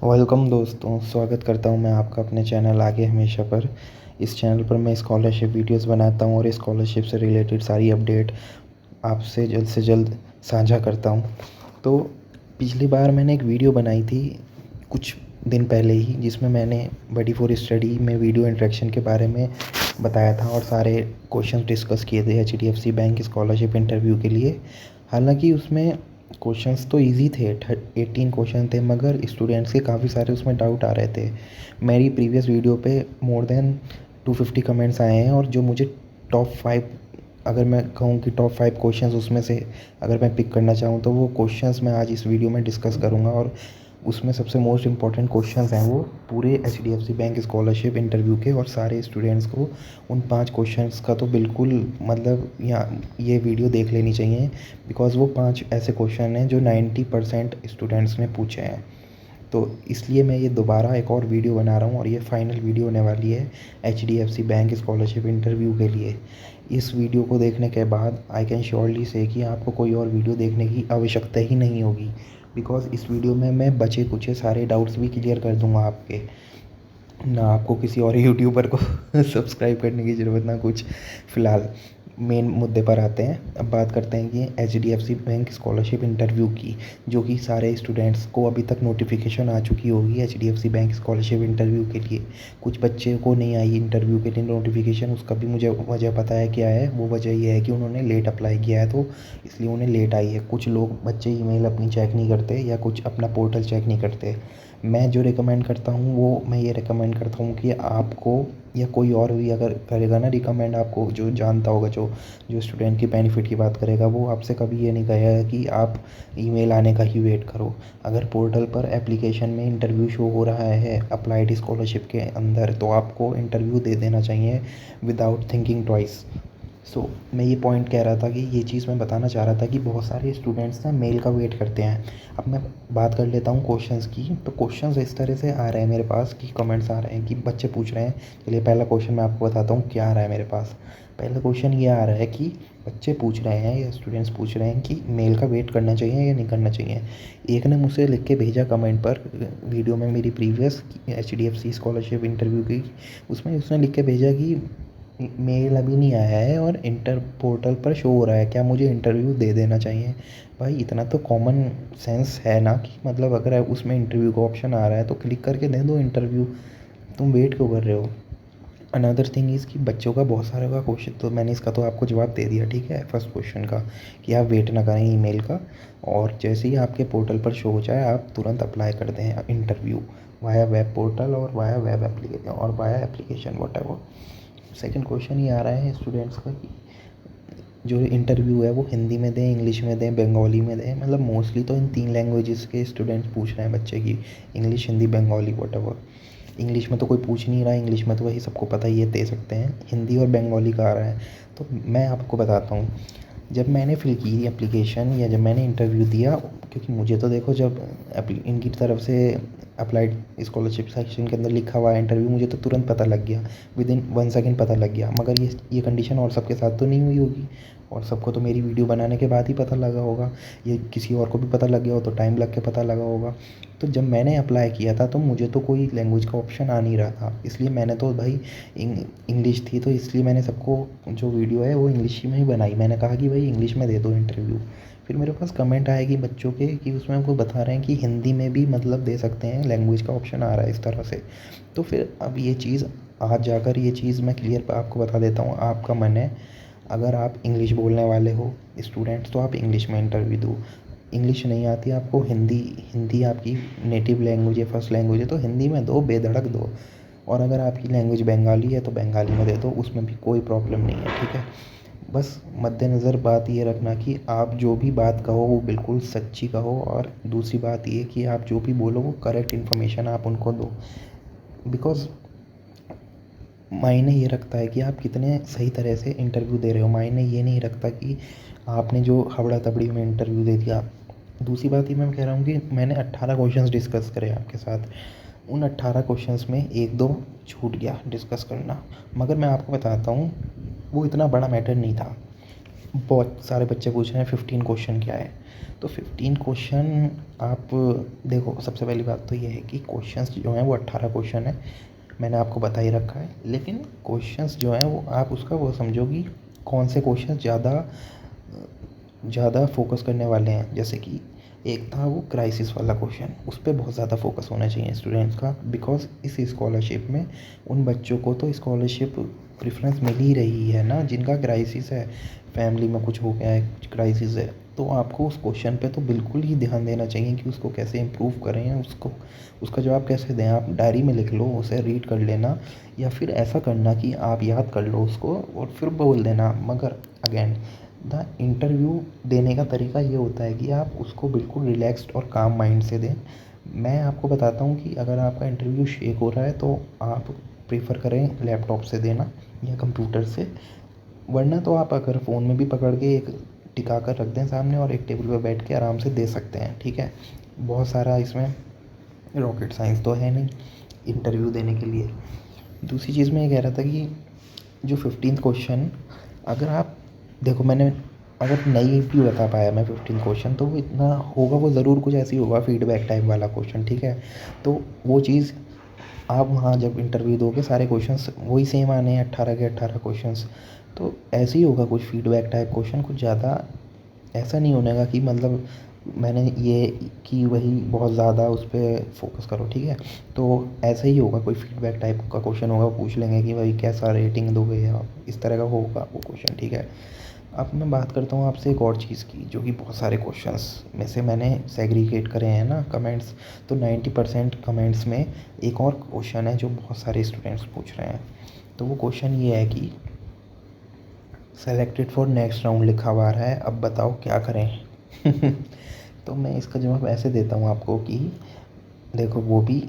Welcome दोस्तों, स्वागत करता हूं मैं आपका अपने चैनल आगे हमेशा पर। इस चैनल पर मैं स्कॉलरशिप वीडियोस बनाता हूं और स्कॉलरशिप से रिलेटेड सारी अपडेट आपसे जल्द से जल्द साझा करता हूं। तो पिछली बार मैंने एक वीडियो बनाई थी कुछ दिन पहले ही, जिसमें मैंने बडी फॉर स्टडी में वीडियो इंटरेक्शन के बारे में बताया था और सारे क्वेश्चन डिस्कस किए थे एचडीएफसी बैंक स्कॉलरशिप इंटरव्यू के लिए। हालांकि उसमें क्वेश्चंस तो इजी थे, 18 क्वेश्चन थे, मगर स्टूडेंट्स के काफ़ी सारे उसमें डाउट आ रहे थे। मेरी प्रीवियस वीडियो पे मोर देन 250 कमेंट्स आए हैं और जो मुझे टॉप 5, अगर मैं कहूँ कि टॉप 5 क्वेश्चंस उसमें से अगर मैं पिक करना चाहूँ तो वो क्वेश्चंस मैं आज इस वीडियो में डिस्कस करूँगा। और उसमें सबसे मोस्ट इंपॉर्टेंट क्वेश्चंस हैं वो पूरे एचडीएफसी बैंक स्कॉलरशिप इंटरव्यू के, और सारे स्टूडेंट्स को उन 5 क्वेश्चंस का तो बिल्कुल मतलब यहाँ ये वीडियो देख लेनी चाहिए, बिकॉज़ वो 5 ऐसे क्वेश्चन हैं जो 90% स्टूडेंट्स ने पूछे हैं। तो इसलिए मैं ये दोबारा एक और वीडियो बना रहा हूँ और ये फाइनल वीडियो होने वाली है एचडीएफसी बैंक स्कॉलरशिप इंटरव्यू के लिए। इस वीडियो को देखने के बाद आई कैन श्योरली से कि आपको कोई और वीडियो देखने की आवश्यकता ही नहीं होगी, बिकॉज़ इस वीडियो में मैं बचे कुचे सारे डाउट्स भी क्लियर कर दूंगा आपके। ना आपको किसी और यूट्यूबर को सब्सक्राइब करने की ज़रूरत ना कुछ। फ़िलहाल मेन मुद्दे पर आते हैं। अब बात करते हैं कि एचडीएफसी बैंक स्कॉलरशिप इंटरव्यू की, जो कि सारे स्टूडेंट्स को अभी तक नोटिफिकेशन आ चुकी होगी एचडीएफसी बैंक स्कॉलरशिप इंटरव्यू के लिए। कुछ बच्चे को नहीं आई इंटरव्यू के लिए नोटिफिकेशन, उसका भी मुझे वजह पता है क्या है। वो वजह ये है कि उन्होंने लेट अप्लाई किया है, तो इसलिए उन्हें लेट आई है। कुछ लोग बच्चे ईमेल अपनी चेक नहीं करते या कुछ अपना पोर्टल चेक नहीं करते। मैं जो रिकमेंड करता हूँ वो मैं ये रिकमेंड करता हूँ कि आपको, या कोई और भी अगर करेगा ना रिकमेंड, आपको जो जानता होगा, जो जो स्टूडेंट की बेनिफिट की बात करेगा, वो आपसे कभी ये नहीं कहेगा कि आप ईमेल आने का ही वेट करो। अगर पोर्टल पर एप्लीकेशन में इंटरव्यू शो हो रहा है अप्लाइड स्कॉलरशिप के अंदर, तो आपको इंटरव्यू दे देना चाहिए विदाउट थिंकिंग ट्वाइस। मैं ये पॉइंट कह रहा था कि ये चीज़ मैं बताना चाह रहा था कि बहुत सारे स्टूडेंट्स ना मेल का वेट करते हैं। अब मैं बात कर लेता हूँ क्वेश्चंस की। तो क्वेश्चंस इस तरह से आ रहे हैं मेरे पास कि कमेंट्स आ रहे हैं कि बच्चे पूछ रहे हैं। चलिए पहला क्वेश्चन मैं आपको बताता हूँ क्या आ रहा है मेरे पास। पहला क्वेश्चन ये आ रहा है कि बच्चे पूछ रहे हैं या स्टूडेंट्स पूछ रहे हैं कि मेल का वेट करना चाहिए या नहीं करना चाहिए। एक ने मुझसे लिख के भेजा कमेंट पर, वीडियो में मेरी प्रीवियस एचडीएफसी स्कॉलरशिप इंटरव्यू की, उसमें उसने लिख के भेजा कि मेल अभी नहीं आया है और इंटर पोर्टल पर शो हो रहा है, क्या मुझे इंटरव्यू दे देना चाहिए। भाई इतना तो कॉमन सेंस है ना कि मतलब अगर उसमें इंटरव्यू का ऑप्शन आ रहा है तो क्लिक करके दे दो इंटरव्यू। तुम वेट क्यों कर रहे हो। अनदर थिंग इज़ कि बच्चों का बहुत सारे का क्वेश्चन, तो मैंने इसका तो आपको जवाब दे दिया, ठीक है, फर्स्ट क्वेश्चन का, कि आप वेट ना करें ईमेल का, और जैसे ही आपके पोर्टल पर शो हो जाए आप तुरंत अप्लाई कर दें इंटरव्यू वाया वेब पोर्टल और वाया वेब एप्लीकेशन और via application what. Second question ये आ रहा है स्टूडेंट्स का कि जो इंटरव्यू है वो हिंदी में दें, इंग्लिश में दें, बंगाली में दें। मतलब मोस्टली तो इन 3 लैंग्वेजेस के स्टूडेंट्स पूछ रहे हैं बच्चे की, English, Hindi, Bengali what. English में तो कोई पूछ नहीं रहा, इंग्लिश में तो वही सबको पता ही है, दे सकते हैं। हिंदी और बंगाली का आ रहा है। तो मैं आपको बताता हूँ, जब मैंने फिल की एप्लीकेशन या जब मैंने इंटरव्यू दिया, क्योंकि मुझे तो देखो जब इनकी तरफ से अप्लाइड स्कॉलरशिप सेक्शन के अंदर लिखा हुआ है इंटरव्यू, मुझे तो तुरंत पता लग गया, विद इन 1 सेकंड पता लग गया। मगर ये कंडीशन और सबके साथ तो नहीं हुई होगी, और सबको तो मेरी वीडियो बनाने के बाद ही पता लगा होगा। ये किसी और को भी पता लग गया हो तो टाइम लग के पता लगा होगा। तो जब मैंने अप्लाई किया था तो मुझे तो कोई लैंग्वेज का ऑप्शन आ नहीं रहा था, इसलिए मैंने तो भाई इंग्लिश थी तो इसलिए मैंने सबको जो वीडियो है वो इंग्लिश में ही बनाई। मैंने कहा कि भाई इंग्लिश में दे दो इंटरव्यू। फिर मेरे पास कमेंट आएगी बच्चों के कि उसमें हमको बता रहे हैं कि हिंदी में भी मतलब दे सकते हैं, लैंग्वेज का ऑप्शन आ रहा है इस तरह से। तो फिर अब ये चीज़ आज जाकर ये चीज़ मैं क्लियर आपको बता देता हूँ, आपका मन है, अगर आप इंग्लिश बोलने वाले हो स्टूडेंट्स तो आप इंग्लिश में इंटरव्यू दो। इंग्लिश नहीं आती आपको, हिंदी हिंदी आपकी नेटिव लैंग्वेज है, फर्स्ट लैंग्वेज है, तो हिंदी में दो, बेधड़क दो। और अगर आपकी लैंग्वेज बंगाली है तो बंगाली में दे दो, उसमें भी कोई प्रॉब्लम नहीं है, ठीक है। बस मद्देनज़र बात ये रखना कि आप जो भी बात कहो वो बिल्कुल सच्ची कहो, और दूसरी बात ये कि आप जो भी बोलो वो करेक्ट इन्फॉर्मेशन आप उनको दो। बिकॉज़ मायने ये रखता है कि आप कितने सही तरह से इंटरव्यू दे रहे हो, मायने ये नहीं रखता कि आपने जो हबड़ा तबड़ी में इंटरव्यू दे दिया। दूसरी बात ये मैं कह रहा हूँ कि मैंने 18 क्वेश्चंस डिस्कस करे आपके साथ, उन 18 क्वेश्चंस में 1-2 छूट गया डिस्कस करना, मगर मैं आपको बताता हूँ वो इतना बड़ा मैटर नहीं था। बहुत सारे बच्चे पूछ रहे हैं 15 क्वेश्चन क्या है। तो 15 क्वेश्चन आप देखो, सबसे पहली बात तो ये है कि क्वेश्चंस जो हैं वो 18 क्वेश्चन है, मैंने आपको बता ही रखा है। लेकिन क्वेश्चंस जो हैं वो आप उसका वो समझो कि कौन से क्वेश्चन ज़्यादा फोकस करने वाले हैं। जैसे कि एक था वो क्राइसिस वाला क्वेश्चन, उस पर बहुत ज़्यादा फोकस होना चाहिए स्टूडेंट्स का, बिकॉज इस स्कॉलरशिप में उन बच्चों को तो स्कॉलरशिप प्रेफरेंस मिल ही रही है ना, जिनका क्राइसिस है, फैमिली में कुछ हो गया है, कुछ क्राइसिस है। तो आपको उस क्वेश्चन पे तो बिल्कुल ही ध्यान देना चाहिए कि उसको कैसे इम्प्रूव करें, उसको उसका जवाब कैसे दें। आप डायरी में लिख लो, उसे रीड कर लेना, या फिर ऐसा करना कि आप याद कर लो उसको और फिर बोल देना। मगर अगेन, द इंटरव्यू देने का तरीका ये होता है कि आप उसको बिल्कुल रिलैक्स्ड और काम माइंड से दें। मैं आपको बताता हूँ कि अगर आपका इंटरव्यू शेक हो रहा है तो आप प्रेफर करें लैपटॉप से देना या कंप्यूटर से, वरना तो आप अगर फ़ोन में भी पकड़ के एक टिका कर रख दें सामने और एक टेबल पर बैठ के आराम से दे सकते हैं, ठीक है। बहुत सारा इसमें रॉकेट साइंस तो है नहीं इंटरव्यू देने के लिए। दूसरी चीज़ मैं ये कह रहा था कि जो 15th क्वेश्चन, अगर आप देखो, मैंने अगर नहीं भी बता पाया मैं 15 क्वेश्चन, तो वो इतना होगा, वो ज़रूर कुछ ऐसी होगा फीडबैक टाइप वाला क्वेश्चन, ठीक है। तो वो चीज़ आप वहाँ जब इंटरव्यू दोगे सारे क्वेश्चंस वही सेम आने हैं, 18 के 18 क्वेश्चंस, तो ऐसे ही होगा कुछ फीडबैक टाइप क्वेश्चन, कुछ ज़्यादा ऐसा नहीं होने का कि मतलब मैंने ये कि वही बहुत ज़्यादा उस पर फोकस करो, ठीक है। तो ऐसा ही होगा, कोई फीडबैक टाइप का क्वेश्चन होगा, पूछ लेंगे कि भाई कैसा रेटिंग दोगे आप, इस तरह का होगा वो क्वेश्चन, ठीक है। अब मैं बात करता हूँ आपसे एक और चीज़ की, जो कि बहुत सारे क्वेश्चंस में से मैंने सेग्रीगेट करे हैं ना कमेंट्स, तो 90% कमेंट्स में एक और क्वेश्चन है जो बहुत सारे स्टूडेंट्स पूछ रहे हैं। तो वो क्वेश्चन ये है कि सेलेक्टेड फॉर नेक्स्ट राउंड लिखा हुआ है, अब बताओ क्या करें। तो मैं इसका जवाब ऐसे देता हूँ आपको कि देखो, वो भी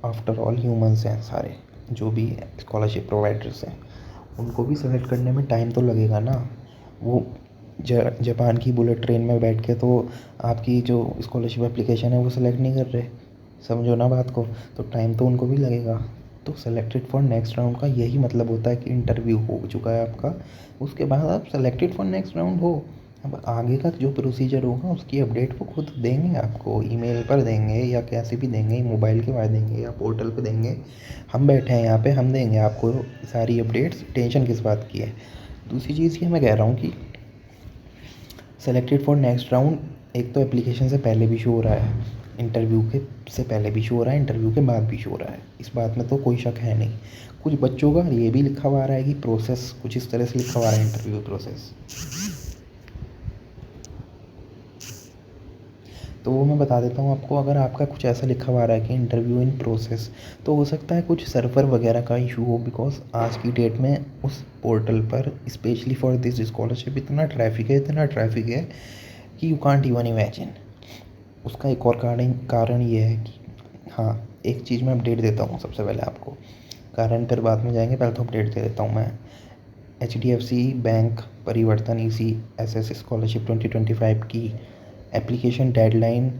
आफ्टर ऑल ह्यूमंस हैं सारे, जो भी स्कॉलरशिप प्रोवाइडर्स हैं, उनको भी सेलेक्ट करने में टाइम तो लगेगा ना। वो जापान की बुलेट ट्रेन में बैठ के तो आपकी जो स्कॉलरशिप एप्लीकेशन है वो सेलेक्ट नहीं कर रहे, समझो ना बात को। तो टाइम तो उनको भी लगेगा। तो सेलेक्टेड फॉर नेक्स्ट राउंड का यही मतलब होता है कि इंटरव्यू हो चुका है आपका, उसके बाद आप सेलेक्टेड फॉर नेक्स्ट राउंड हो। अब आगे का जो प्रोसीजर होगा उसकी अपडेट वो खुद देंगे आपको, ईमेल पर देंगे या कैसे भी देंगे, मोबाइल के बाद देंगे या पोर्टल पे देंगे। हम बैठे हैं यहाँ पे, हम देंगे आपको सारी अपडेट्स, टेंशन किस बात की है। दूसरी चीज़ ये मैं कह रहा हूँ कि सेलेक्टेड फॉर नेक्स्ट राउंड एक तो एप्लीकेशन से पहले भी शो हो रहा है, इंटरव्यू के से पहले भी शो हो रहा है, इंटरव्यू के बाद भी शो हो रहा है, इस बात में तो कोई शक है नहीं। कुछ बच्चों का ये भी लिखा हुआ आ रहा है कि प्रोसेस कुछ इस तरह से लिखा हुआ है, इंटरव्यू प्रोसेस। तो वो मैं बता देता हूँ आपको, अगर आपका कुछ ऐसा लिखा हुआ आ रहा है कि इंटरव्यू इन प्रोसेस, तो हो सकता है कुछ सर्वर वगैरह का इशू हो, बिकॉज आज की डेट में उस पोर्टल पर स्पेशली फॉर दिस स्कॉलरशिप इतना ट्रैफिक है कि यू कांट इवन इमेजिन। उसका एक और कारण ये है कि, हाँ, एक चीज़ मैं अपडेट देता हूँ सबसे पहले आपको, कारण फिर बाद में जाएंगे, पहले तो अपडेट दे देता हूँ मैं। HDFC बैंक परिवर्तन ECSS स्कॉलरशिप 2025 की एप्लीकेशन डेडलाइन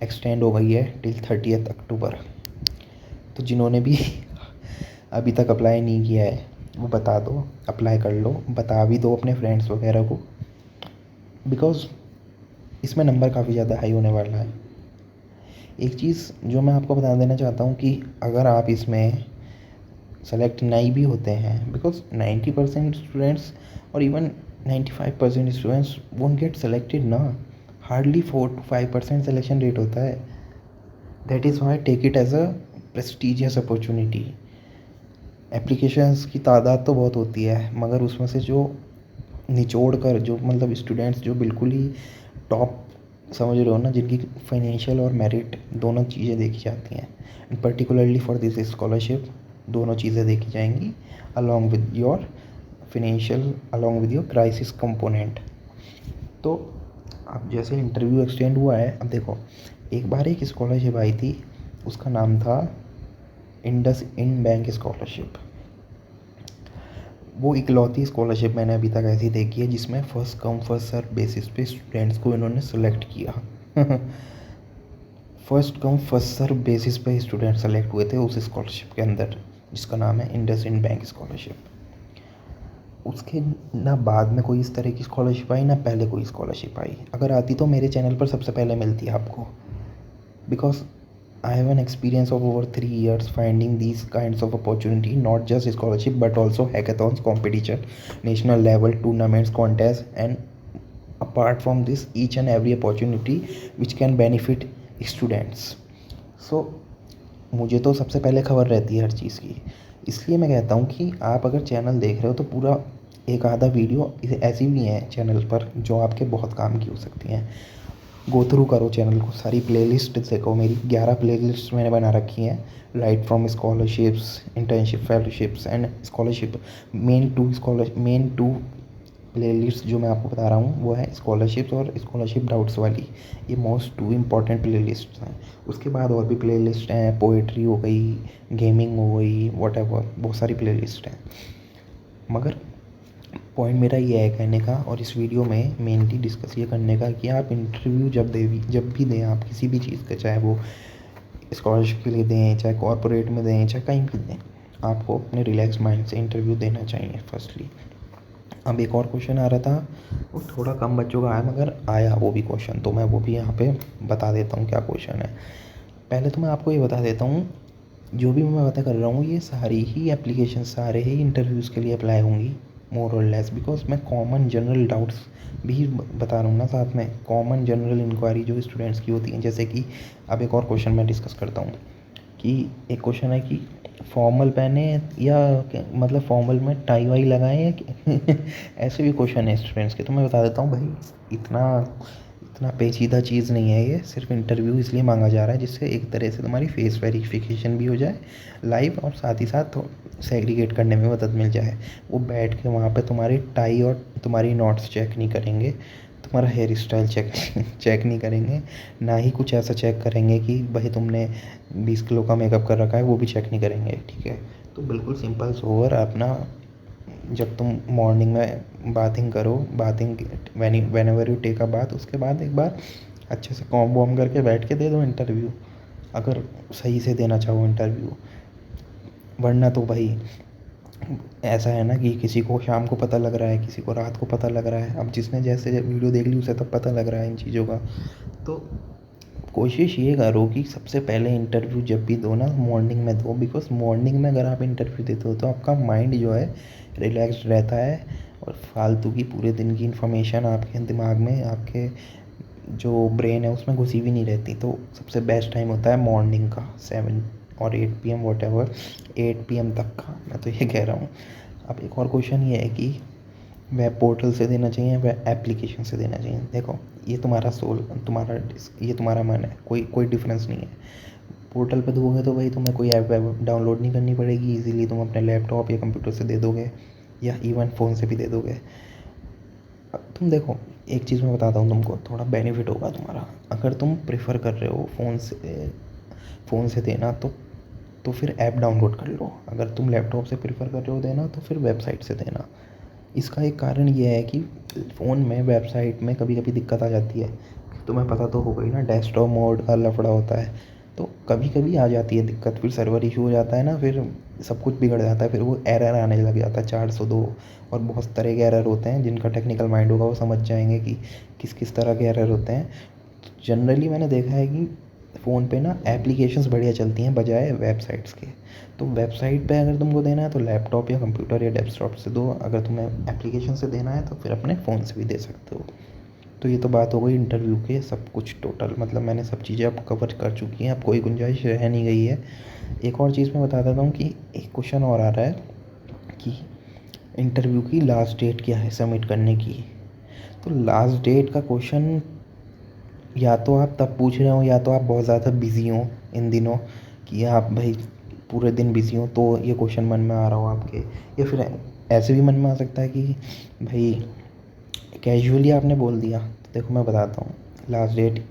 एक्सटेंड हो गई है टिल 30 अक्टूबर। तो जिन्होंने भी अभी तक अप्लाई नहीं किया है वो बता दो, अप्लाई कर लो, बता भी दो अपने फ्रेंड्स वगैरह को, बिकॉज़ इसमें नंबर काफ़ी ज़्यादा हाई होने वाला है। एक चीज़ जो मैं आपको बता देना चाहता हूँ कि अगर आप इसमें सेलेक्ट नहीं भी होते हैं, बिकॉज 90% स्टूडेंट्स और even 95% students won't get selected ना, हार्डली 4 to 5% सिलेक्शन रेट होता है। That is why take it as a prestigious opportunity. Applications की तादाद तो बहुत होती है, मगर उसमें से जो निचोड़ कर, जो मतलब स्टूडेंट्स जो बिल्कुल ही टॉप, समझ रहे हो ना, जिनकी फाइनेंशियल और मेरिट दोनों चीज़ें देखी जाती हैं, and particularly for this scholarship दोनों चीज़ें देखी जाएंगी, along with your financial, along with your crisis component. तो अब जैसे इंटरव्यू एक्सटेंड हुआ है, अब देखो, एक बार एक स्कॉलरशिप आई थी, उसका नाम था इंडस इंड बैंक स्कॉलरशिप। वो इकलौती स्कॉलरशिप मैंने अभी तक ऐसी देखी है जिसमें first come first serve basis पे स्टूडेंट्स को इन्होंने सेलेक्ट किया। First come first serve basis पे स्टूडेंट सेलेक्ट हुए थे उस स्कॉलरशिप के अंदर, जिसका नाम है इंडसइंड बैंक स्कॉलरशिप। उसके ना बाद में कोई इस तरह की स्कॉलरशिप आई, ना पहले कोई स्कॉलरशिप आई। अगर आती तो मेरे चैनल पर सबसे पहले मिलती आपको, because I have an experience of over 3 years finding these kinds of opportunity, not just scholarship but also hackathons, competition, national level tournaments, contests, and apart from this, each and every opportunity which can benefit students. So मुझे तो सबसे पहले खबर रहती है हर चीज़ की, इसलिए मैं कहता हूँ कि आप अगर चैनल देख रहे हो तो पूरा एक आधा वीडियो ऐसी भी हैं चैनल पर जो आपके बहुत काम की हो सकती हैं। गो थ्रू करो चैनल को, सारी प्लेलिस्ट देखो, मेरी 11 प्लेलिस्ट मैंने बना रखी हैं, right from scholarships, internship, fellowships and scholarship. Main two playlist जो मैं आपको बता रहा हूँ वो है स्कॉलरशिप्स और स्कॉलरशिप डाउट्स वाली। ये मोस्ट टू इम्पॉर्टेंट प्लेलिस्ट हैं। उसके बाद और भी प्लेलिस्ट हैं, पोइट्री हो गई, गेमिंग हो गई, व्हाटएवर, बहुत सारी प्लेलिस्ट हैं। मगर पॉइंट मेरा ये है कहने का, और इस वीडियो में मेनली डिस्कस ये करने का कि आप इंटरव्यू जब भी दें आप किसी भी चीज़ का, चाहे वो स्कॉलरशिप के लिए दें, चाहे कॉरपोरेट में दें, चाहे कहीं भी दें, आपको अपने रिलैक्स माइंड से इंटरव्यू देना चाहिए फर्स्टली। अब एक और क्वेश्चन आ रहा था, वो थोड़ा कम बच्चों का आया मगर आया वो भी क्वेश्चन, तो मैं वो भी यहाँ पे बता देता हूँ क्या क्वेश्चन है। पहले तो मैं आपको ये बता देता हूँ, जो भी मैं बातें कर रहा हूँ ये सारी ही एप्लीकेशन, सारे ही इंटरव्यूज़ के लिए अप्लाई होंगी मोर और लेस, बिकॉज मैं कॉमन जनरल डाउट्स भी बता रहा हूँ ना साथ में, कॉमन जनरल इंक्वायरी जो स्टूडेंट्स की होती हैं। जैसे कि अब एक और क्वेश्चन मैं डिस्कस करता हूँ कि एक क्वेश्चन है कि फॉर्मल पहने या मतलब फॉर्मल में टाई वाई लगाएं या ऐसे भी क्वेश्चन है स्टूडेंट्स के। तो मैं बता देता हूँ भाई, इतना पेचीदा चीज़ नहीं है ये, सिर्फ इंटरव्यू इसलिए मांगा जा रहा है जिससे एक तरह से तुम्हारी फेस वेरिफिकेशन भी हो जाए लाइव, और साथ ही साथ सेग्रीगेट करने में मदद मिल जाए। वो बैठ के वहाँ पे तुम्हारी टाई और तुम्हारी नॉट्स चेक नहीं करेंगे, तुम्हारा हेयर स्टाइल चेक नहीं करेंगे, ना ही कुछ ऐसा चेक करेंगे कि भाई तुमने 20 किलो का मेकअप कर रखा है, वो भी चेक नहीं करेंगे, ठीक है। तो बिल्कुल सिंपल सोवर अपना, जब तुम मॉर्निंग में बाथिंग करो, whenever you take a bath, उसके बाद एक बार अच्छे से कॉम्ब वॉम करके बैठ के दे दो इंटरव्यू, अगर सही से देना चाहो इंटरव्यू। वरना तो भाई ऐसा है ना कि किसी को शाम को पता लग रहा है, किसी को रात को पता लग रहा है। अब जिसने जैसे वीडियो देख ली उसे तब पता लग रहा है इन चीज़ों का। तो कोशिश ये करो कि सबसे पहले इंटरव्यू जब भी दो ना मॉर्निंग में दो, बिकॉज मॉर्निंग में अगर आप इंटरव्यू देते हो तो आपका माइंड जो है रिलैक्स्ड रहता है, और फालतू की पूरे दिन की इन्फॉर्मेशन आपके दिमाग में, आपके जो ब्रेन है उसमें घुसी भी नहीं रहती। तो सबसे बेस्ट टाइम होता है मॉर्निंग का 7 और 8 PM, वॉटेवर 8 PM तक का, मैं तो ये कह रहा हूँ। अब एक और क्वेश्चन ये है कि वेब पोर्टल से देना चाहिए, वेब एप्लीकेशन से देना चाहिए। देखो ये ये तुम्हारा मन है, कोई डिफरेंस नहीं है। पोर्टल पे दोगे तो भाई तुम्हें कोई ऐप डाउनलोड नहीं करनी पड़ेगी, इजीली तुम अपने लैपटॉप या कंप्यूटर से दे दोगे, या इवन फ़ोन से भी दे दोगे। अब तुम देखो, एक चीज़ मैं बताता हूँ तुमको, थोड़ा बेनिफिट होगा तुम्हारा। अगर तुम प्रेफर कर रहे हो फ़ोन से देना तो फिर ऐप डाउनलोड कर लो। अगर तुम लैपटॉप से प्रेफर कर रहे हो देना तो फिर वेबसाइट से देना। इसका एक कारण ये है कि फ़ोन में वेबसाइट में कभी कभी दिक्कत आ जाती है, तुम्हें पता तो होगा ही ना, डेस्कटॉप मोड का लफड़ा होता है, तो कभी कभी आ जाती है दिक्कत, फिर सर्वर इशू हो जाता है ना, फिर सब कुछ बिगड़ जाता है, फिर वो एरर आने लग जाता है 402, और बहुत तरह के एरर होते हैं। जिनका टेक्निकल माइंड होगा वो समझ जाएंगे कि किस किस तरह के एरर होते हैं। जनरली मैंने देखा है कि फ़ोन पे ना एप्लीकेशंस बढ़िया चलती हैं बजाय वेबसाइट्स के। तो वेबसाइट पे अगर तुमको देना है तो लैपटॉप या कंप्यूटर या डेस्कटॉप से दो, अगर तुम्हें एप्लीकेशन से देना है तो फिर अपने फ़ोन से भी दे सकते हो। तो ये तो बात हो गई इंटरव्यू के सब कुछ टोटल, मतलब मैंने सब चीज़ें अब कवर कर चुकी हैं, अब कोई गुंजाइश रह नहीं गई है। एक और चीज़ मैं बता देता हूँ कि एक क्वेश्चन और आ रहा है कि इंटरव्यू की लास्ट डेट क्या है सबमिट करने की। तो लास्ट डेट का क्वेश्चन या तो आप तब पूछ रहे हो या तो आप बहुत ज़्यादा बिज़ी हो इन दिनों, कि आप भाई पूरे दिन बिज़ी हो तो ये क्वेश्चन मन में आ रहा हो आपके, या फिर ऐसे भी मन में आ सकता है कि भाई कैजुअली आपने बोल दिया। तो देखो मैं बताता हूँ, लास्ट डेट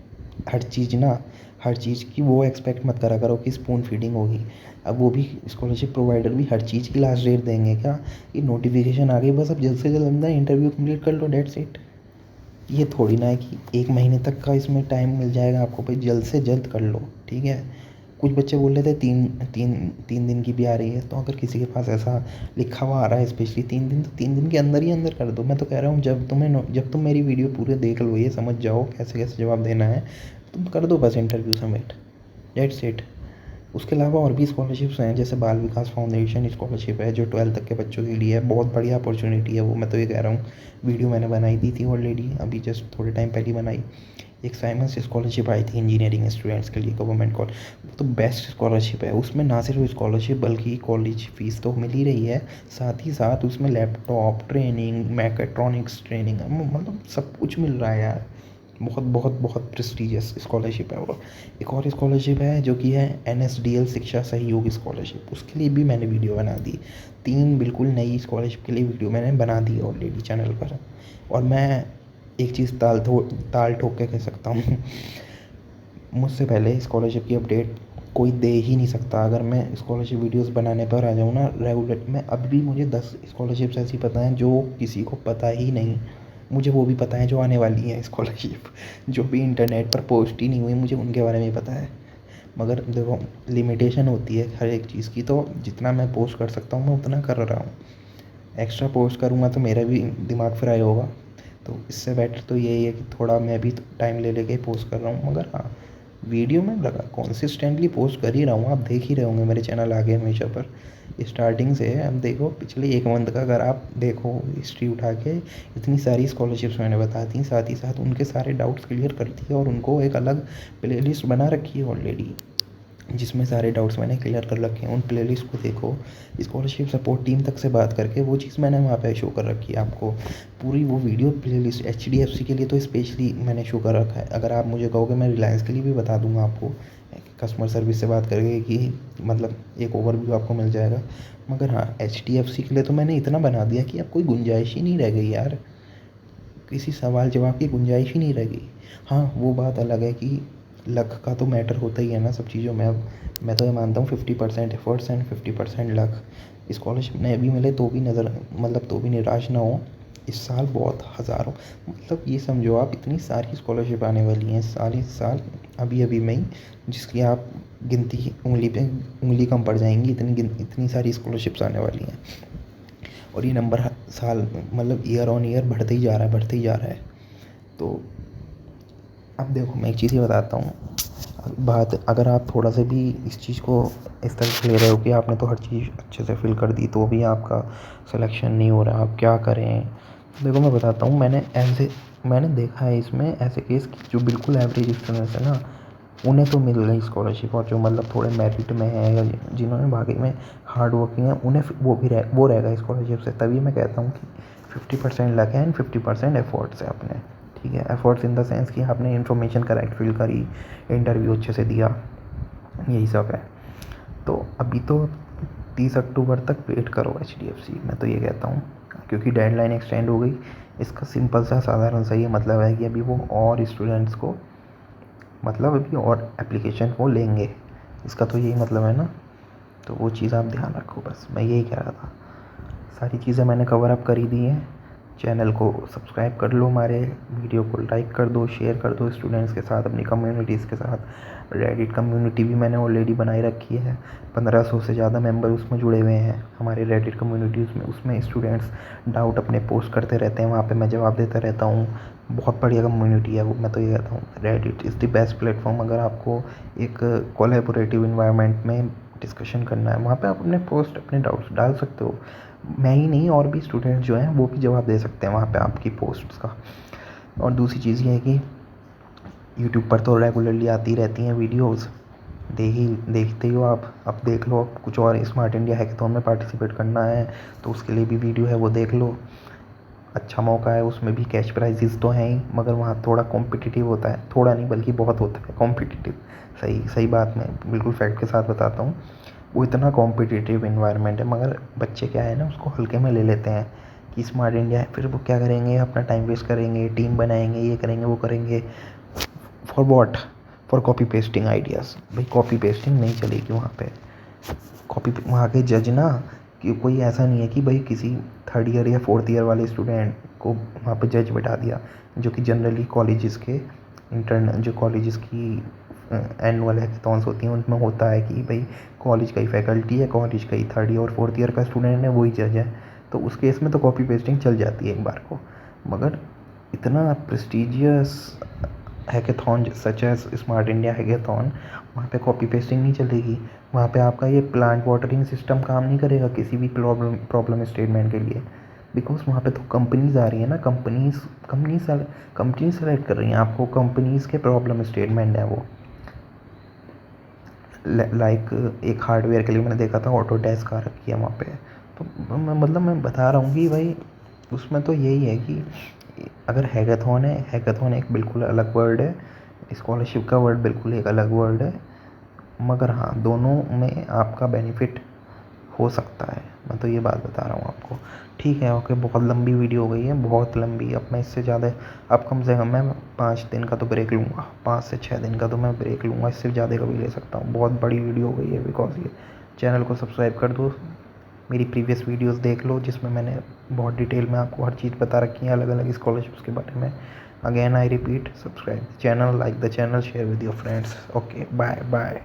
हर चीज़ की वो एक्सपेक्ट मत करा करो कि स्पून फीडिंग होगी। अब वो भी स्कॉलरशिप प्रोवाइडर भी हर चीज़ की लास्ट डेट देंगे क्या, ये नोटिफिकेशन आ गई बस अब जल्द से जल्द अंदर इंटरव्यू कंप्लीट कर लो, डेट्स इट। ये थोड़ी ना है कि 1 महीने तक का इसमें टाइम मिल जाएगा आपको, भाई जल्द से जल्द कर लो, ठीक है। कुछ बच्चे बोल रहे थे 3 दिन की भी आ रही है। तो अगर किसी के पास ऐसा लिखा हुआ आ रहा है स्पेशली 3 दिन, तो 3 दिन के अंदर ही अंदर कर दो। मैं तो कह रहा हूँ जब तुम मेरी वीडियो पूरे देख लो, ये समझ जाओ कैसे कैसे जवाब देना है, तुम कर दो बस इंटरव्यू सबमिट, दैट्स इट। उसके अलावा और भी स्कॉलरशिप्स हैं, जैसे बाल विकास फाउंडेशन स्कॉलरशिप है जो 12th तक के बच्चों के लिए है, बहुत बढ़िया अपॉर्चुनिटी है वो। मैं तो ये कह रहा हूँ, वीडियो मैंने बनाई दी थी ऑलरेडी, अभी जस्ट थोड़े टाइम पहले बनाई। एक साइमंस स्कॉलरशिप आई थी इंजीनियरिंग स्टूडेंट्स के लिए, गवर्नमेंट कॉलेज, तो बेस्ट स्कॉलरशिप है। उसमें ना सिर्फ स्कॉलरशिप बल्कि कॉलेज फीस तो मिल ही रही है, साथ ही साथ उसमें लैपटॉप ट्रेनिंग, मैकेट्रॉनिक्स ट्रेनिंग, मतलब सब कुछ मिल रहा है यार। बहुत बहुत बहुत प्रेस्टीजियस स्कॉलरशिप है वो। एक और स्कॉलरशिप है जो कि है NSDL शिक्षा सहयोग स्कॉलरशिप, उसके लिए भी मैंने वीडियो बना दी। 3 बिल्कुल नई स्कॉलरशिप के लिए वीडियो मैंने बना दी ऑलरेडी चैनल पर। और मैं एक चीज़ ताल ठोक के कह सकता हूँ, मुझसे पहले स्कॉलरशिप की अपडेट कोई दे ही नहीं सकता। अगर मैं स्कॉलरशिप वीडियोस बनाने पर आ जाऊँ ना रेगुलर, मैं अभी भी मुझे 10 स्कॉलरशिप्स ऐसी पता हैं जो किसी को पता ही नहीं। मुझे वो भी पता है जो आने वाली हैं स्कॉलरशिप, जो भी इंटरनेट पर पोस्ट ही नहीं हुई, मुझे उनके बारे में पता है। मगर देखो, लिमिटेशन होती है हर एक चीज़ की, तो जितना मैं पोस्ट कर सकता हूँ मैं उतना कर रहा हूँ। एक्स्ट्रा पोस्ट करूँगा तो मेरा भी दिमाग फ्राई होगा। तो इससे बेटर तो यही है कि थोड़ा मैं भी टाइम ले लेके पोस्ट कर रहा हूँ। मगर हाँ, वीडियो में लगा कंसिस्टेंटली पोस्ट कर ही रहा हूँ। आप देख ही रहे होंगे मेरे चैनल आगे हमेशा पर, स्टार्टिंग से है। अब देखो पिछले 1 मंथ का अगर आप देखो हिस्ट्री उठा के, इतनी सारी स्कॉलरशिप्स मैंने बता दी, साथ ही साथ उनके सारे डाउट्स क्लियर कर दिए और उनको एक अलग प्लेलिस्ट बना रखी है ऑलरेडी, जिसमें सारे डाउट्स मैंने क्लियर कर रखे हैं। उन प्लेलिस्ट को देखो, स्कॉलरशिप सपोर्ट टीम तक से बात करके वो चीज़ मैंने वहाँ पे शो कर रखी है आपको, पूरी वो वीडियो प्लेलिस्ट। HDFC के लिए तो स्पेशली मैंने शो कर रखा है। अगर आप मुझे कहोगे मैं रिलायंस के लिए भी बता दूंगा आपको, कस्टमर सर्विस से बात करके, कि मतलब एक ओवरव्यू आपको मिल जाएगा। मगर हाँ, HDFC के लिए तो मैंने इतना बना दिया कि अब कोई गुंजाइश ही नहीं रह गई यार, किसी सवाल जवाब की गुंजाइश ही नहीं रह गई। हाँ, वो बात अलग है कि लक का तो मैटर होता ही है ना सब चीज़ों में। अब मैं तो ये मानता हूँ 50% एफर्ट्स एंड 50% लक। स्कॉलरशिप नहीं भी मिले तो भी तो भी निराश ना हो। इस साल बहुत हज़ारों, मतलब ये समझो आप, इतनी सारी स्कॉलरशिप आने वाली हैं साल साल, अभी अभी में ही, जिसकी आप गिनती उंगली पे उंगली कम पड़ जाएंगी, इतनी सारी स्कॉलरशिप्स आने वाली हैं। और ये नंबर साल मतलब ईयर ऑन ईयर बढ़ते ही जा रहा है, बढ़ते ही जा रहा है। तो अब देखो, मैं एक चीज़ ये बताता हूँ, बात अगर आप थोड़ा सा भी इस चीज़ को इस तरह से ले रहे हो कि आपने तो हर चीज़ अच्छे से फिल कर दी तो भी आपका सिलेक्शन नहीं हो रहा, आप क्या करें। देखो मैं बताता हूँ, मैंने देखा है इसमें ऐसे केस कि जो बिल्कुल एवरेज स्टूडेंट्स है ना, उन्हें तो मिल गई स्कॉलरशिप, और जो मतलब थोड़े मेरिट में है या जिन्होंने बाकी में हार्ड वर्किंग है, उन्हें वो रहेगा स्कॉलरशिप से। तभी मैं कहता हूँ कि 50% लक है एंड 50% एफर्ट्स है अपने। ठीक है, एफर्ट्स इन द सेंस कि आपने इन्फॉर्मेशन करेक्ट फिल करी, इंटरव्यू अच्छे से दिया, यही सब है। तो अभी तो 30 अक्टूबर तक वेट करो HDFC, मैं तो ये कहता हूँ, क्योंकि डेडलाइन एक्सटेंड हो गई। इसका सिंपल सा साधारण सा ये मतलब है कि अभी वो और स्टूडेंट्स को, मतलब अभी और एप्लीकेशन वो लेंगे, इसका तो यही मतलब है ना। तो वो चीज़ आप ध्यान रखो, बस मैं यही कह रहा था। सारी चीज़ें मैंने कवर अप कर ही दी हैं। चैनल को सब्सक्राइब कर लो, हमारे वीडियो को लाइक कर दो, शेयर कर दो स्टूडेंट्स के साथ, अपनी कम्युनिटीज़ के साथ। रेडिट कम्युनिटी भी मैंने ऑलरेडी बनाई रखी है, 1500 से ज़्यादा मेंबर उसमें जुड़े हुए हैं हमारे रेडिट कम्युनिटी में। उसमें स्टूडेंट्स डाउट अपने पोस्ट करते रहते हैं, वहाँ पे मैं जवाब देता रहता हूँ। बहुत बढ़िया कम्युनिटी है वो, मैं तो ये कहता हूँ Reddit is the best platform. अगर आपको एक कोलैबोरेटिव इन्वायरमेंट में डिस्कशन करना है, वहाँ पे आप अपने पोस्ट, अपने डाउट्स डाल सकते हो। मैं ही नहीं, और भी स्टूडेंट जो हैं वो भी जवाब दे सकते हैं वहाँ पे आपकी पोस्ट्स का। और दूसरी चीज़ ये है कि यूट्यूब पर तो रेगुलरली आती रहती हैं वीडियोस, देखते ही हो आप। अब देख लो, अब कुछ और स्मार्ट इंडिया हैकाथॉन में पार्टिसिपेट करना है तो उसके लिए भी वीडियो है, वो देख लो। अच्छा मौका है, उसमें भी कैश प्राइजेस तो हैं ही, मगर वहाँ थोड़ा कॉम्पिटिटिव होता है, थोड़ा नहीं बल्कि बहुत होता है कॉम्पिटिटिव। सही सही बात, मैं बिल्कुल फैक्ट के साथ बताता हूँ। वो इतना कॉम्पिटिटिव इन्वायरमेंट है, मगर बच्चे क्या है ना, उसको हल्के में ले लेते हैं कि स्मार्ट इंडिया है, फिर वो क्या करेंगे, अपना टाइम वेस्ट करेंगे, टीम बनाएंगे, ये करेंगे वो करेंगे, for what, for copy pasting ideas. भाई कॉपी पेस्टिंग नहीं चलेगी वहाँ पे। वहाँ के जज ना, कि कोई ऐसा नहीं है कि भाई किसी 3rd ईयर या 4th ईयर वाले स्टूडेंट को वहाँ पे जज बैठा दिया, जो कि जनरली कॉलेजेस के जो कॉलेजेस की एनुअल हैकेथॉन्स होती हैं, उनमें होता है कि भाई कॉलेज का ही फैकल्टी है, कॉलेज का ही थर्ड ईयर और फोर्थ ईयर का स्टूडेंट है, वही जज है, तो उस केस में तो कॉपी पेस्टिंग चल जाती है एक बार को। मगर इतना prestigious hackathon such as smart India hackathon, वहाँ पे कॉपी पेस्टिंग नहीं चलेगी। वहाँ पे आपका ये प्लांट वाटरिंग सिस्टम काम नहीं करेगा किसी भी प्रॉब्लम स्टेटमेंट के लिए, बिकॉज वहाँ पे तो कंपनीज आ रही है ना, कंपनीज सेलेक्ट कर रही हैं आपको, कंपनीज के प्रॉब्लम स्टेटमेंट है वो। लाइक एक हार्डवेयर के लिए मैंने देखा था ऑटोडेस्क आ रखी है वहाँ पे, तो मतलब मैं बता रहा हूँ कि भाई उसमें तो यही है कि अगर हैकाथॉन है, हैकाथॉन एक बिल्कुल अलग वर्ड है, स्कॉलरशिप का वर्ड बिल्कुल एक अलग वर्ड है, मगर हाँ दोनों में आपका बेनिफिट हो सकता है, मैं तो ये बात बता रहा हूँ आपको। ठीक है, ओके, बहुत लंबी वीडियो हो गई है, बहुत लंबी। अब मैं इससे ज़्यादा, अब कम से कम मैं 5 दिन का तो ब्रेक लूँगा, 5 से 6 दिन का तो मैं ब्रेक लूँगा, इससे ज़्यादा का भी ले सकता हूँ। बहुत बड़ी वीडियो हो गई है, बिकॉज ये चैनल को सब्सक्राइब कर दो, मेरी प्रीवियस वीडियोस देख लो जिसमें मैंने बहुत डिटेल में आपको हर चीज़ बता रखी है अलग अलग स्कॉलरशिप्स के बारे में। Again I repeat, subscribe the channel, like the channel, share with your friends. Okay, bye bye.